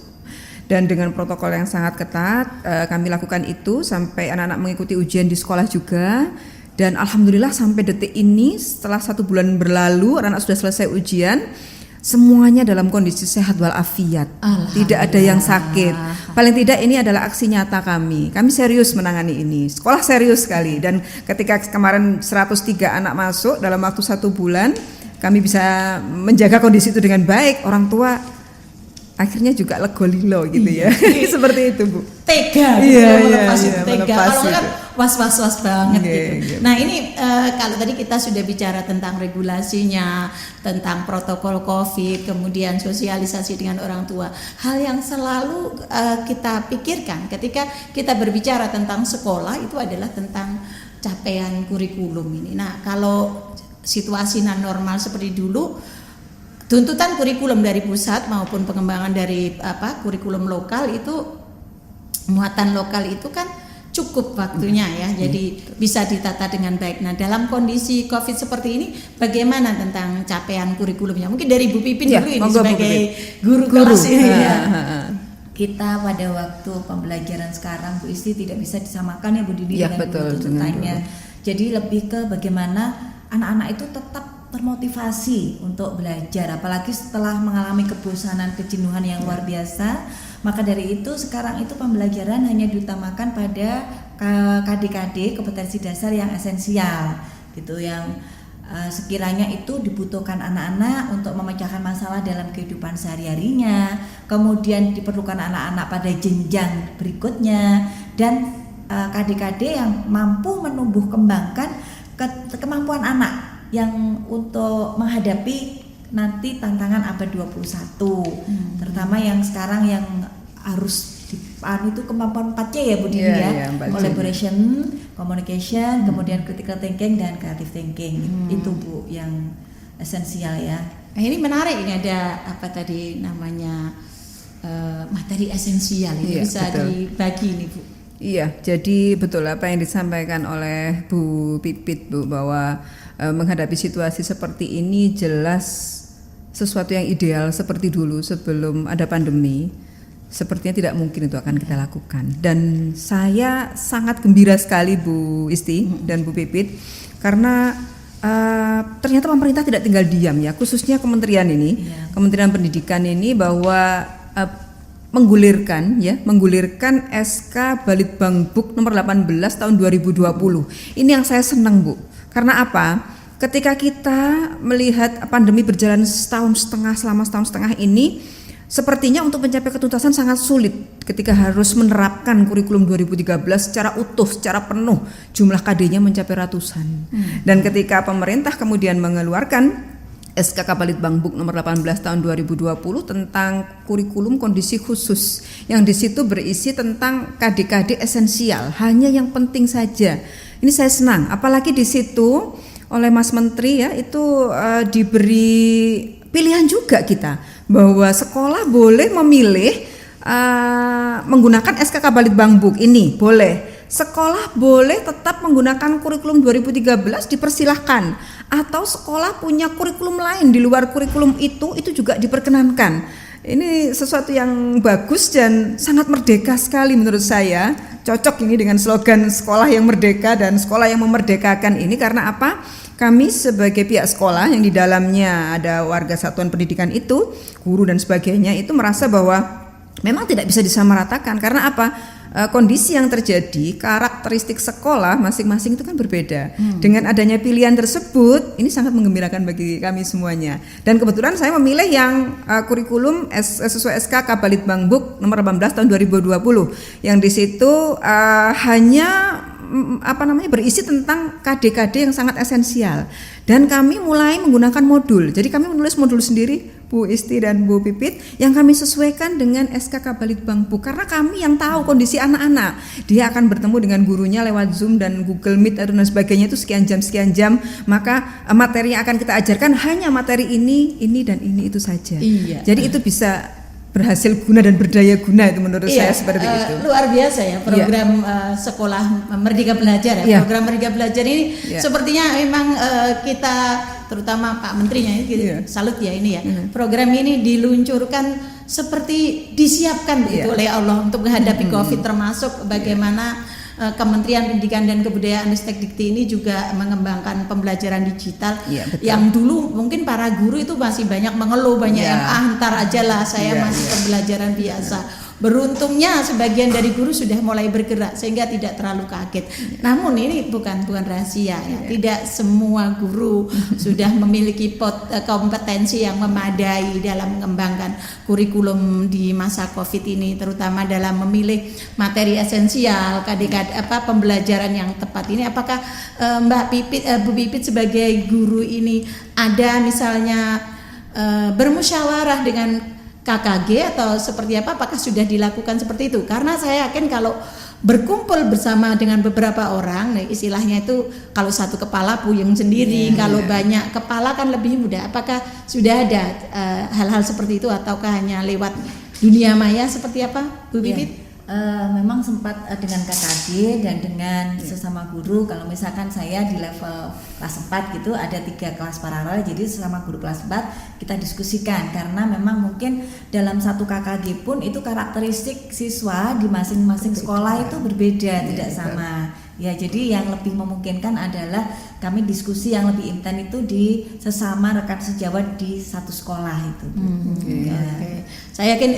Dan dengan protokol yang sangat ketat, kami lakukan itu sampai anak-anak mengikuti ujian di sekolah juga. Dan alhamdulillah sampai detik ini setelah 1 bulan berlalu, anak-anak sudah selesai ujian, semuanya dalam kondisi sehat walafiat, tidak ada yang sakit. Paling tidak ini adalah aksi nyata kami. Kami serius menangani ini. Sekolah serius sekali. Dan ketika kemarin 103 anak masuk dalam waktu 1 bulan, kami bisa menjaga kondisi itu dengan baik. Orang tua akhirnya juga legolilo gitu ya. Seperti itu Bu.
Tega melepas itu tega. Kalau kan was-was banget gitu. Nah ini kalau tadi kita sudah bicara tentang regulasinya, tentang protokol COVID, kemudian sosialisasi dengan orang tua. Hal yang selalu kita pikirkan ketika kita berbicara tentang sekolah itu adalah tentang capaian kurikulum ini. Nah kalau situasi non normal seperti dulu, tuntutan kurikulum dari pusat maupun pengembangan dari kurikulum lokal itu, muatan lokal itu kan cukup waktunya ya, jadi bisa ditata dengan baik. Nah dalam kondisi COVID seperti ini, bagaimana tentang capaian kurikulumnya? Mungkin dari Bu Pipin dulu ini sebagai guru kelas ini ya.
Kita pada waktu pembelajaran sekarang Bu Isti tidak bisa disamakan ya Bu Didi dengan tuntutannya. Jadi lebih ke bagaimana anak-anak itu tetap termotivasi untuk belajar, apalagi setelah mengalami kebosanan, kejenuhan yang luar biasa. Maka dari itu sekarang itu pembelajaran hanya diutamakan pada KD-KD, kompetensi dasar yang esensial gitu, yang sekiranya itu dibutuhkan anak-anak untuk memecahkan masalah dalam kehidupan sehari-harinya. Kemudian diperlukan anak-anak pada jenjang berikutnya, dan KD-KD yang mampu menumbuh kembangkan kemampuan anak yang untuk menghadapi nanti tantangan abad 21, terutama yang sekarang yang harus itu kemampuan 4C ya Bu Dini ya, collaboration, communication, kemudian critical thinking dan creative thinking. Itu Bu yang esensial ya.
Nah, ini menarik, ini ada apa tadi namanya materi esensial ini bisa dibagi nih Bu.
Iya, jadi betul apa yang disampaikan oleh Bu Pipit Bu, bahwa menghadapi situasi seperti ini jelas sesuatu yang ideal seperti dulu sebelum ada pandemi sepertinya tidak mungkin itu akan kita lakukan. Dan saya sangat gembira sekali Bu Isti dan Bu Pipit karena ternyata pemerintah tidak tinggal diam ya, khususnya kementerian ini, Kementerian Pendidikan ini, bahwa menggulirkan SK Balitbangkes nomor 18 tahun 2020. Ini yang saya senang Bu. Karena apa? Ketika kita melihat pandemi berjalan selama setahun setengah ini, sepertinya untuk mencapai ketuntasan sangat sulit ketika harus menerapkan kurikulum 2013 secara utuh, secara penuh, jumlah KD-nya mencapai ratusan. Dan ketika pemerintah kemudian mengeluarkan SK Balitbangkes nomor 18 tahun 2020 tentang kurikulum kondisi khusus, yang di situ berisi tentang KD-KD esensial, hanya yang penting saja. Ini saya senang, apalagi di situ oleh Mas Menteri ya itu diberi pilihan juga kita bahwa sekolah boleh memilih menggunakan SK Balitbangkes ini, boleh. Sekolah boleh tetap menggunakan kurikulum 2013, dipersilahkan. Atau sekolah punya kurikulum lain di luar kurikulum itu juga diperkenankan. Ini sesuatu yang bagus dan sangat merdeka sekali menurut saya. Cocok ini dengan slogan sekolah yang merdeka dan sekolah yang memerdekakan ini, karena apa? kami sebagai pihak sekolah yang di dalamnya ada warga satuan pendidikan itu, guru dan sebagainya, itu merasa bahwa memang tidak bisa disamaratakan. Karena apa? Kondisi yang terjadi, karakteristik sekolah masing-masing itu kan berbeda. Dengan adanya pilihan tersebut, ini sangat menggembirakan bagi kami semuanya. Dan kebetulan saya memilih yang kurikulum sesuai SK Kabalitbangbuk nomor 18 tahun 2020, yang di situ hanya berisi tentang KD-KD yang sangat esensial. Dan kami mulai menggunakan modul. Jadi kami menulis modul sendiri, Bu Isti dan Bu Pipit, yang kami sesuaikan dengan SK Kabalitbangbuk, karena kami yang tahu kondisi anak-anak. Dia akan bertemu dengan gurunya lewat Zoom dan Google Meet dan sebagainya, itu sekian jam, maka materi yang akan kita ajarkan hanya materi ini dan ini itu saja.
Iya.
Jadi itu bisa berhasil guna dan berdaya guna, itu menurut saya seperti itu.
Luar biasa ya program sekolah Merdeka Belajar ya. Program Merdeka Belajar ini sepertinya memang kita, terutama Pak Menterinya ini salut ya ini ya. Program ini diluncurkan seperti disiapkan begitu oleh Allah untuk menghadapi Covid, termasuk bagaimana Kementerian Pendidikan dan Kebudayaan Ristekdikti ini juga mengembangkan pembelajaran digital yang dulu mungkin para guru itu masih banyak mengeluh, banyak yang ntar aja lah saya masih pembelajaran biasa. Beruntungnya sebagian dari guru sudah mulai bergerak sehingga tidak terlalu kaget. Namun ini bukan rahasia ya. Tidak semua guru sudah memiliki kompetensi yang memadai dalam mengembangkan kurikulum di masa Covid ini, terutama dalam memilih materi esensial, pembelajaran yang tepat ini. Apakah Mbak Pipit, Bu Pipit sebagai guru ini ada misalnya bermusyawarah dengan KKG atau seperti apa? Apakah sudah dilakukan seperti itu? Karena saya yakin kalau berkumpul bersama dengan beberapa orang, istilahnya itu kalau satu kepala puyeng sendiri, kalau banyak kepala kan lebih mudah. Apakah sudah ada hal-hal seperti itu ataukah hanya lewat dunia maya seperti apa, Bu Pipit?
Memang sempat dengan KKG dan dengan sesama guru. Kalau misalkan saya di level kelas 4 gitu ada 3 kelas paralel, jadi sesama guru kelas 4 kita diskusikan, karena memang mungkin dalam satu KKG pun itu karakteristik siswa di masing-masing sekolah itu berbeda, tidak sama. Ya, jadi yang lebih memungkinkan adalah kami diskusi yang lebih intens itu di sesama rekan sejawat di satu sekolah itu.
Okay. Saya yakin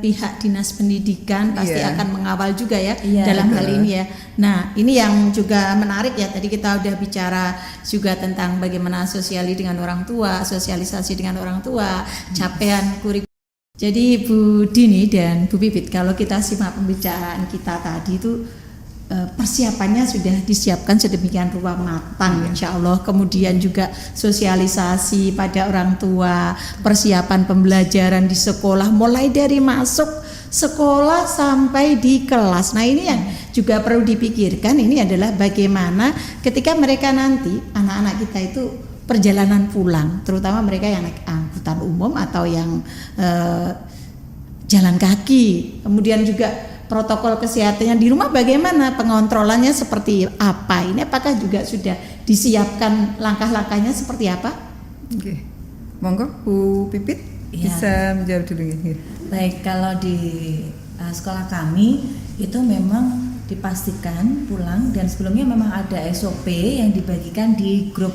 pihak dinas pendidikan pasti akan mengawal juga ya dalam hal ini ya. Nah, ini yang juga menarik ya. Tadi kita udah bicara juga tentang bagaimana sosialisasi dengan orang tua, capaian kurikulum. Jadi Bu Dini dan Bu Pipit, kalau kita simak pembicaraan kita tadi itu persiapannya sudah disiapkan sedemikian rupa matang, insya Allah. Kemudian juga sosialisasi pada orang tua, persiapan pembelajaran di sekolah, mulai dari masuk sekolah sampai di kelas. Nah, ini yang juga perlu dipikirkan, ini adalah bagaimana ketika mereka nanti, anak-anak kita itu perjalanan pulang, terutama mereka yang naik angkutan umum atau yang jalan kaki, kemudian juga protokol kesehatannya di rumah bagaimana, pengontrolannya seperti apa, ini apakah juga sudah disiapkan langkah-langkahnya seperti apa?
Oke, monggo Bu Pipit bisa menjawab dulu ya.
Baik, kalau di sekolah kami itu memang dipastikan pulang, dan sebelumnya memang ada SOP yang dibagikan di grup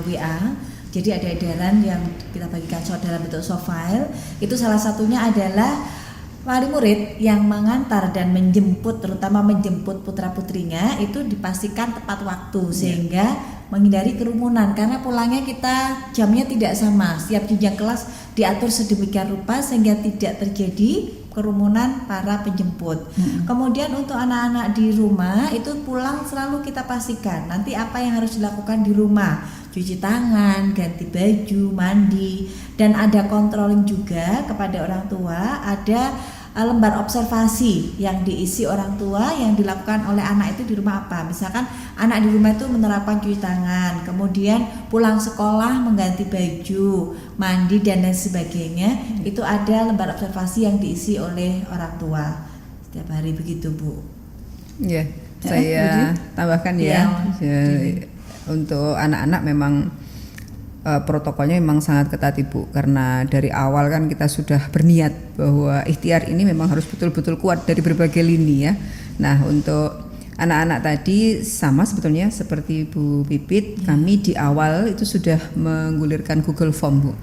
WA. Jadi ada edaran yang kita bagikan dalam bentuk soft file. Itu salah satunya adalah wali murid yang mengantar dan menjemput, terutama menjemput putra-putrinya itu dipastikan tepat waktu sehingga menghindari kerumunan, karena pulangnya kita jamnya tidak sama, setiap jenjang kelas diatur sedemikian rupa sehingga tidak terjadi kerumunan para penjemput. Kemudian untuk anak-anak di rumah itu pulang selalu kita pastikan nanti apa yang harus dilakukan di rumah, cuci tangan, ganti baju, mandi, dan ada controlling juga kepada orang tua. Ada lembar observasi yang diisi orang tua yang dilakukan oleh anak itu di rumah apa. Misalkan anak di rumah itu menerapkan cuci tangan, kemudian pulang sekolah mengganti baju, mandi dan lain sebagainya. Itu ada lembar observasi yang diisi oleh orang tua setiap hari, begitu Bu.
Ya, saya tambahkan ya. Untuk anak-anak memang protokolnya memang sangat ketat Ibu, karena dari awal kan kita sudah berniat bahwa ikhtiar ini memang harus betul-betul kuat dari berbagai lini ya. Nah, untuk Anak-anak tadi sama sebetulnya seperti Bu Pipit, kami di awal itu sudah menggulirkan Google Form, Bu.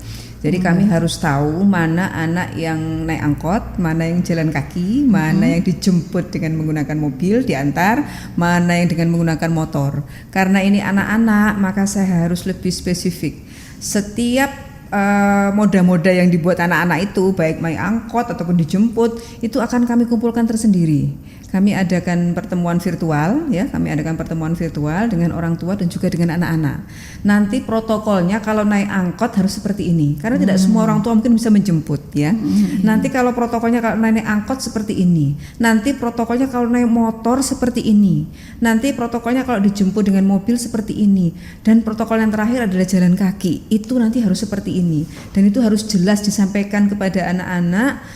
Jadi kami harus tahu mana anak yang naik angkot, mana yang jalan kaki, mana yang dijemput dengan menggunakan mobil diantar, mana yang dengan menggunakan motor. Karena ini anak-anak, maka saya harus lebih spesifik. Setiap moda-moda yang dibuat anak-anak itu, baik naik angkot ataupun dijemput, itu akan kami kumpulkan tersendiri. Kami adakan pertemuan virtual, ya, kami adakan pertemuan virtual dengan orang tua dan juga dengan anak-anak. Nanti protokolnya kalau naik angkot harus seperti ini, karena tidak semua orang tua mungkin bisa menjemput, ya. Nanti kalau protokolnya kalau naik angkot seperti ini, nanti protokolnya kalau naik motor seperti ini, nanti protokolnya kalau dijemput dengan mobil seperti ini, dan protokol yang terakhir adalah jalan kaki. Itu nanti harus seperti ini, dan itu harus jelas disampaikan kepada anak-anak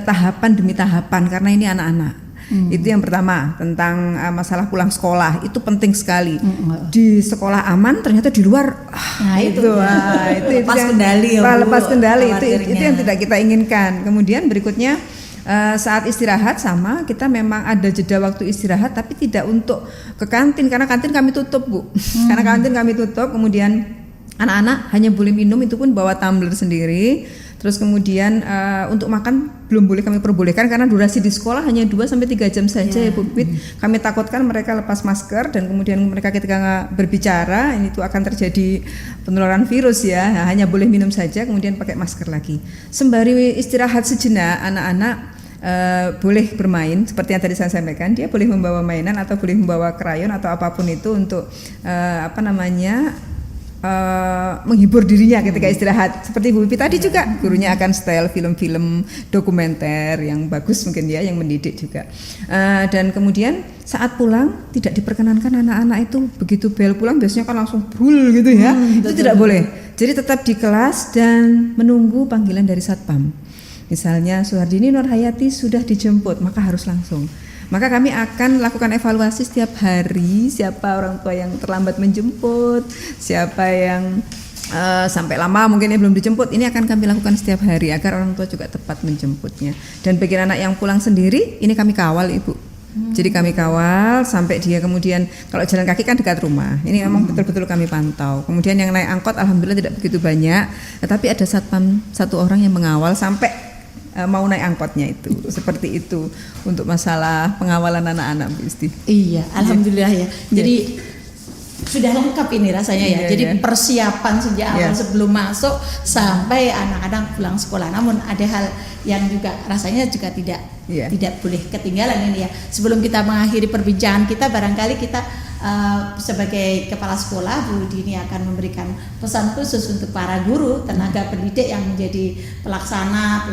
tahapan demi tahapan, karena ini anak-anak. Itu yang pertama tentang masalah pulang sekolah, itu penting sekali. Di sekolah aman, ternyata di luar itu
lepas
yang,
kendali,
lepas kendali itu yang
khawatirnya.
tidak kita inginkan. Kemudian berikutnya saat istirahat sama, kita memang ada jeda waktu istirahat, tapi tidak untuk ke kantin, karena kantin kami tutup, Bu. Karena kantin kami tutup, kemudian anak-anak hanya boleh minum, itu pun bawa tumbler sendiri. Terus kemudian untuk makan belum boleh kami perbolehkan, karena durasi di sekolah hanya 2-3 jam saja, ya Bu Pipit. Kami takutkan mereka lepas masker dan kemudian mereka ketika berbicara ini itu akan terjadi penularan virus, ya. Nah, hanya boleh minum saja, kemudian pakai masker lagi. Sembari istirahat sejenak, anak-anak boleh bermain seperti yang tadi saya sampaikan. Dia boleh membawa mainan atau boleh membawa krayon atau apapun itu untuk menghibur dirinya ketika istirahat. Seperti Bu Pipit tadi juga, gurunya akan style film-film dokumenter yang bagus mungkin, ya, yang mendidik juga. Dan kemudian saat pulang tidak diperkenankan anak-anak itu begitu bel pulang biasanya kan langsung brul gitu, ya. Itu tidak boleh. Jadi tetap di kelas dan menunggu panggilan dari satpam. Misalnya Suhardini Nurhayati sudah dijemput, maka harus langsung. Maka kami akan lakukan evaluasi setiap hari, siapa orang tua yang terlambat menjemput, siapa yang sampai lama mungkin belum dijemput. Ini akan kami lakukan setiap hari agar orang tua juga tepat menjemputnya. Dan bagi anak yang pulang sendiri, ini kami kawal, Ibu. Jadi kami kawal sampai dia kemudian, kalau jalan kaki kan dekat rumah, ini memang betul-betul kami pantau. Kemudian yang naik angkot alhamdulillah tidak begitu banyak, tetapi ada satpam satu orang yang mengawal sampai mau naik angkotnya itu. Seperti itu untuk masalah pengawalan anak-anak, Bu Isti.
Iya, alhamdulillah, ya. Jadi sudah lengkap ini rasanya, ya. Jadi persiapan sejak awal sebelum masuk sampai anak-anak pulang sekolah. Namun ada hal yang juga rasanya juga tidak boleh ketinggalan ini, ya. Sebelum kita mengakhiri perbincangan kita, barangkali kita sebagai kepala sekolah, Bu Dini akan memberikan pesan khusus untuk para guru, tenaga pendidik yang menjadi pelaksana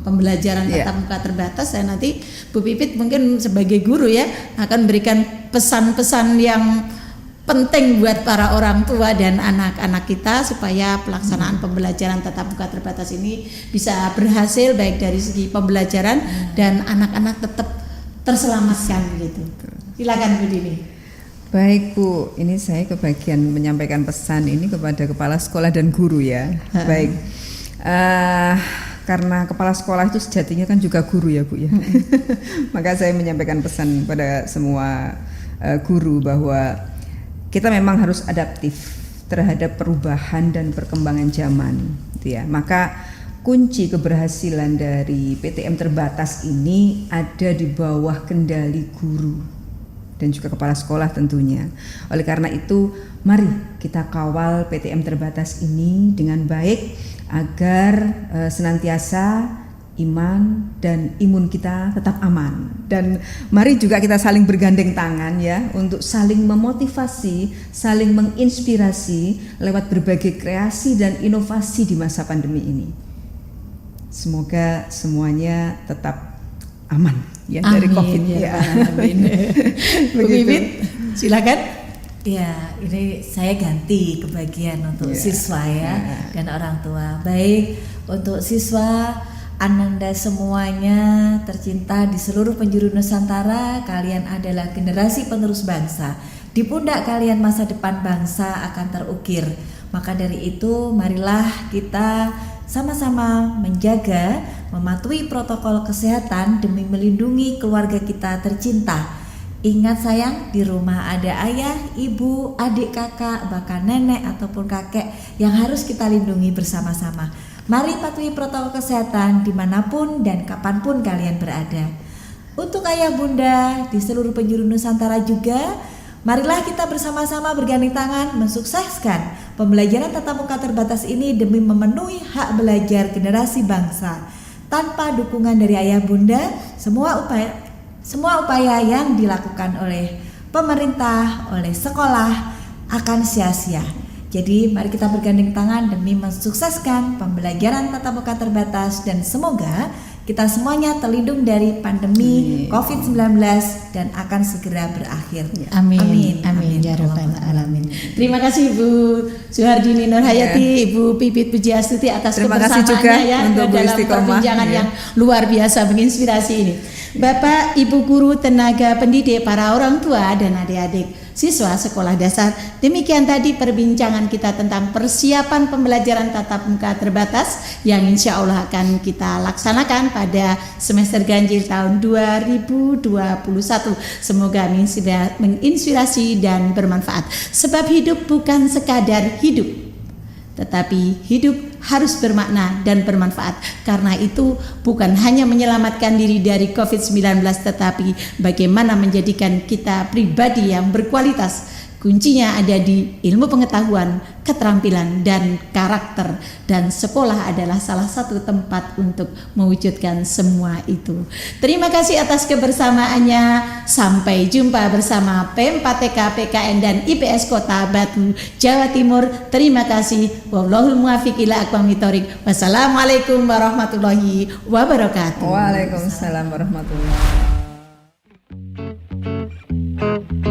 pembelajaran tatap muka terbatas. Dan nanti Bu Pipit mungkin sebagai guru, ya, akan memberikan pesan-pesan yang penting buat para orang tua dan anak-anak kita supaya pelaksanaan pembelajaran tatap muka terbatas ini bisa berhasil, baik dari segi pembelajaran dan anak-anak tetap terselamatkan gitu. Silakan Bu Dini.
Baik, Bu, ini saya kebagian menyampaikan pesan ini kepada kepala sekolah dan guru, ya. Baik, karena kepala sekolah itu sejatinya kan juga guru, ya, Bu, ya. Maka saya menyampaikan pesan pada semua guru bahwa kita memang harus adaptif terhadap perubahan dan perkembangan zaman, gitu, ya. Maka kunci keberhasilan dari PTM terbatas ini ada di bawah kendali guru dan juga kepala sekolah tentunya. Oleh karena itu, mari kita kawal PTM terbatas ini dengan baik agar senantiasa iman dan imun kita tetap aman. Dan mari juga kita saling bergandeng tangan, ya, untuk saling memotivasi, saling menginspirasi lewat berbagai kreasi dan inovasi di masa pandemi ini. Semoga semuanya tetap aman, ya, dari COVID, ya.
Amin. Bu Pipit, silakan.
Ya, ini saya ganti kebagian untuk siswa, ya, dan orang tua. Baik, untuk siswa Ananda semuanya tercinta di seluruh penjuru Nusantara, kalian adalah generasi penerus bangsa. Di pundak kalian masa depan bangsa akan terukir. Maka dari itu, marilah kita sama-sama menjaga, mematuhi protokol kesehatan demi melindungi keluarga kita tercinta. Ingat sayang, di rumah ada ayah, ibu, adik, kakak, bahkan nenek ataupun kakek yang harus kita lindungi bersama-sama. Mari patuhi protokol kesehatan dimanapun dan kapanpun kalian berada. Untuk ayah bunda di seluruh penjuru Nusantara juga, marilah kita bersama-sama bergandeng tangan mensukseskan pembelajaran tatap muka terbatas ini demi memenuhi hak belajar generasi bangsa. Tanpa dukungan dari ayah bunda, semua upaya yang dilakukan oleh pemerintah, oleh sekolah akan sia-sia. Jadi mari kita bergandeng tangan demi mensukseskan pembelajaran tatap muka terbatas dan semoga kita semuanya terlindung dari pandemi COVID-19 dan akan segera berakhir.
Amin. Ya Rabbal Alamin. Terima kasih Ibu Suhardini Nurhayati, Ibu Pipit Pujiastuti atas
Terima kasih juga
kebersamaannya ya
untuk Bu
dalam
Istiqomah.
perbincangan yang luar biasa menginspirasi ini. Bapak, Ibu guru, tenaga pendidik, para orang tua dan adik-adik siswa sekolah dasar, demikian tadi perbincangan kita tentang persiapan pembelajaran tatap muka terbatas yang insya Allah akan kita laksanakan pada semester ganjil tahun 2021. Semoga menginspirasi dan bermanfaat. Sebab hidup bukan sekadar hidup, tetapi hidup harus bermakna dan bermanfaat. Karena itu bukan hanya menyelamatkan diri dari COVID-19, tetapi bagaimana menjadikan kita pribadi yang berkualitas. Kuncinya ada di ilmu pengetahuan, keterampilan, dan karakter. Dan sekolah adalah salah satu tempat untuk mewujudkan semua itu. Terima kasih atas kebersamaannya. Sampai jumpa bersama P4TK, PKN, dan IPS Kota Batu, Jawa Timur. Terima kasih. Wallahul muwaffiq ila aqwamit thoriq. Wassalamualaikum warahmatullahi wabarakatuh.
Waalaikumsalam warahmatullahi wabarakatuh.